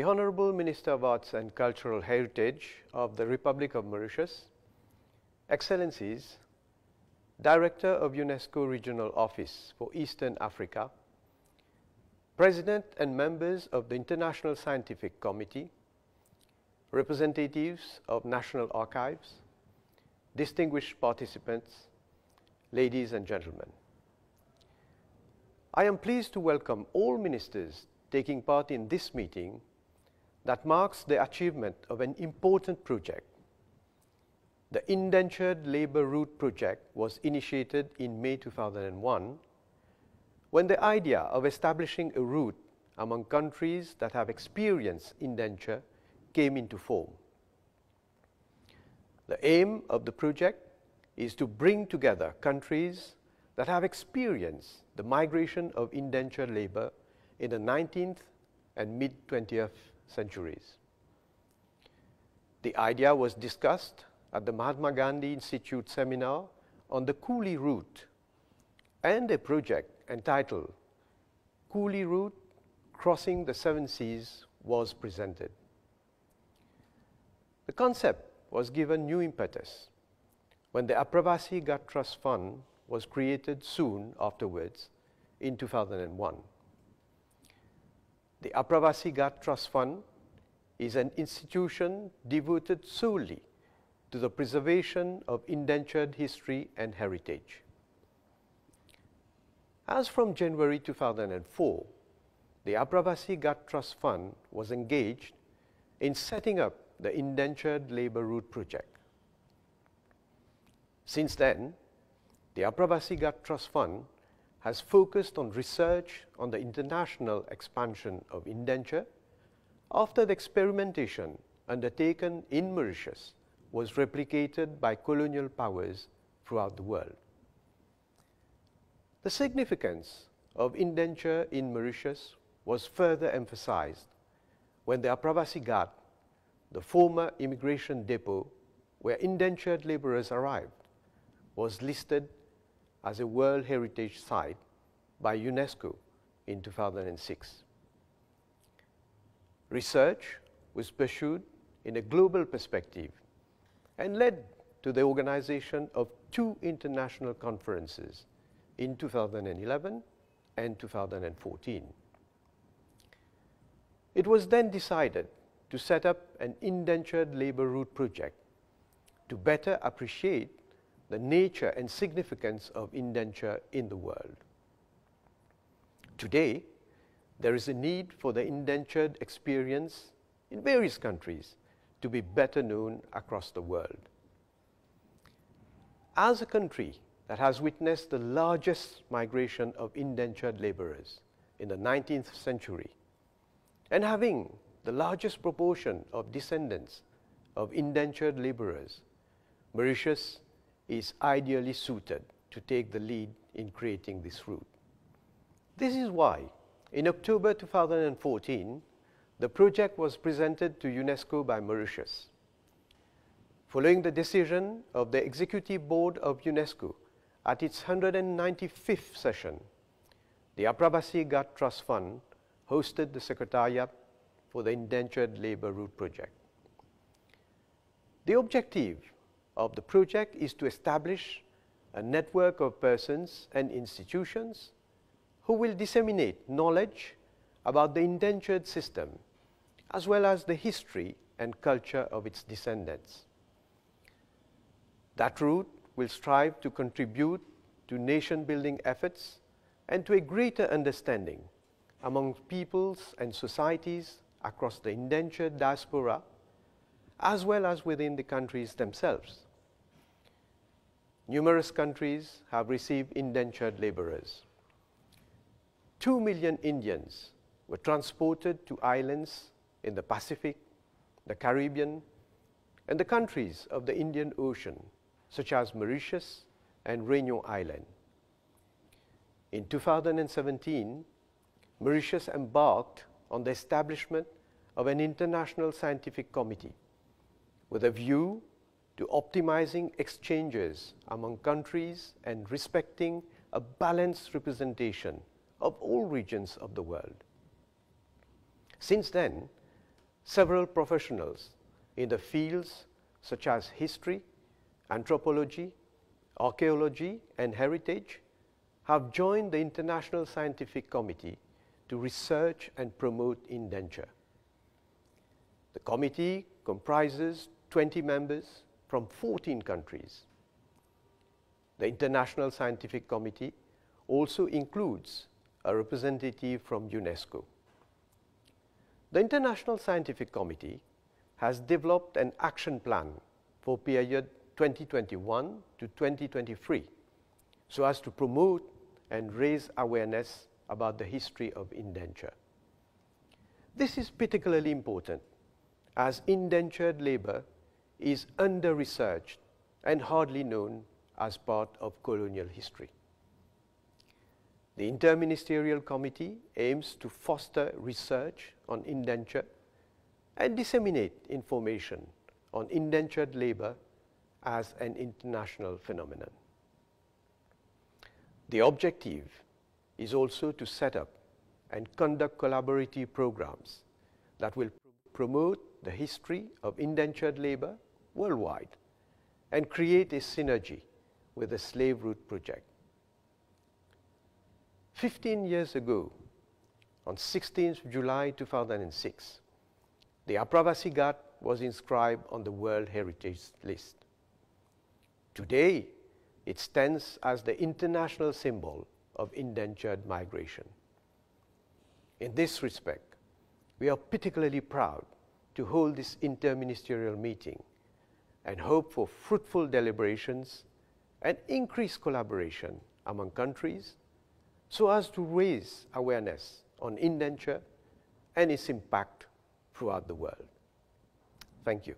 Honorable Minister of Arts and Cultural Heritage of the Republic of Mauritius, Excellencies, Director of UNESCO Regional Office for Eastern Africa, President and members of the International Scientific Committee, representatives of National Archives, distinguished participants, ladies and gentlemen. I am pleased to welcome all ministers taking part in this meeting that marks the achievement of an important project. The Indentured Labour Route project was initiated in May 2001 when the idea of establishing a route among countries that have experienced indenture came into form. The aim of the project is to bring together countries that have experienced the migration of indentured labor in the 19th and mid-20th centuries. The idea was discussed at the Mahatma Gandhi Institute seminar on the coolie route, and a project entitled Coolie Route Crossing the Seven Seas was presented. The concept was given new impetus when the Apravasi Ghat Trust Fund was created soon afterwards in 2001. The Apravasi Ghat Trust Fund is an institution devoted solely to the preservation of indentured history and heritage. As from January 2004, the Apravasi Ghat Trust Fund was engaged in setting up the Indentured Labour Route project. Since then, the Apravasi Ghat Trust Fund has focused on research on the international expansion of indenture after the experimentation undertaken in Mauritius was replicated by colonial powers throughout the world. The significance of indenture in Mauritius was further emphasized when the Apravasi Ghat, the former immigration depot where indentured laborers arrived, was listed as a World Heritage Site by UNESCO in 2006. Research was pursued in a global perspective and led to the organization of 2 international conferences in 2011 and 2014. It was then decided to set up an Indentured Labour Route project to better appreciate the nature and significance of indenture in the world. Today, there is a need for the indentured experience in various countries to be better known across the world. As a country that has witnessed the largest migration of indentured laborers in the 19th century, and having the largest proportion of descendants of indentured laborers, Mauritius is ideally suited to take the lead in creating this route. This is why, in October 2014, the project was presented to UNESCO by Mauritius. Following the decision of the Executive Board of UNESCO at its 195th session, the Apravasi Ghat Trust Fund hosted the Secretariat for the Indentured Labour Route project. The objective of the project is to establish a network of persons and institutions who will disseminate knowledge about the indentured system as well as the history and culture of its descendants. That route will strive to contribute to nation-building efforts and to a greater understanding among peoples and societies across the indentured diaspora as well as within the countries themselves. Numerous countries have received indentured laborers. 2 million Indians were transported to islands in the Pacific, the Caribbean, and the countries of the Indian Ocean, such as Mauritius and Réunion Island. In 2017, Mauritius embarked on the establishment of an international scientific committee with a view to optimizing exchanges among countries and respecting a balanced representation of all regions of the world. Since then, several professionals in the fields such as history, anthropology, archaeology, and heritage have joined the International Scientific Committee to research and promote indenture. The committee comprises 20 members from 14 countries. The International Scientific Committee also includes a representative from UNESCO. The International Scientific Committee has developed an action plan for period 2021 to 2023 so as to promote and raise awareness about the history of indenture. This is particularly important as indentured labor is under-researched and hardly known as part of colonial history. The Interministerial Committee aims to foster research on indenture and disseminate information on indentured labor as an international phenomenon. The objective is also to set up and conduct collaborative programs that will promote the history of indentured labor worldwide and create a synergy with the Slave Route project. 15 years ago, on 16th July 2006, the Apravasi Ghat was inscribed on the World Heritage List. Today, it stands as the international symbol of indentured migration. In this respect, we are particularly proud to hold this interministerial meeting and hope for fruitful deliberations and increased collaboration among countries so as to raise awareness on indenture and its impact throughout the world. Thank you.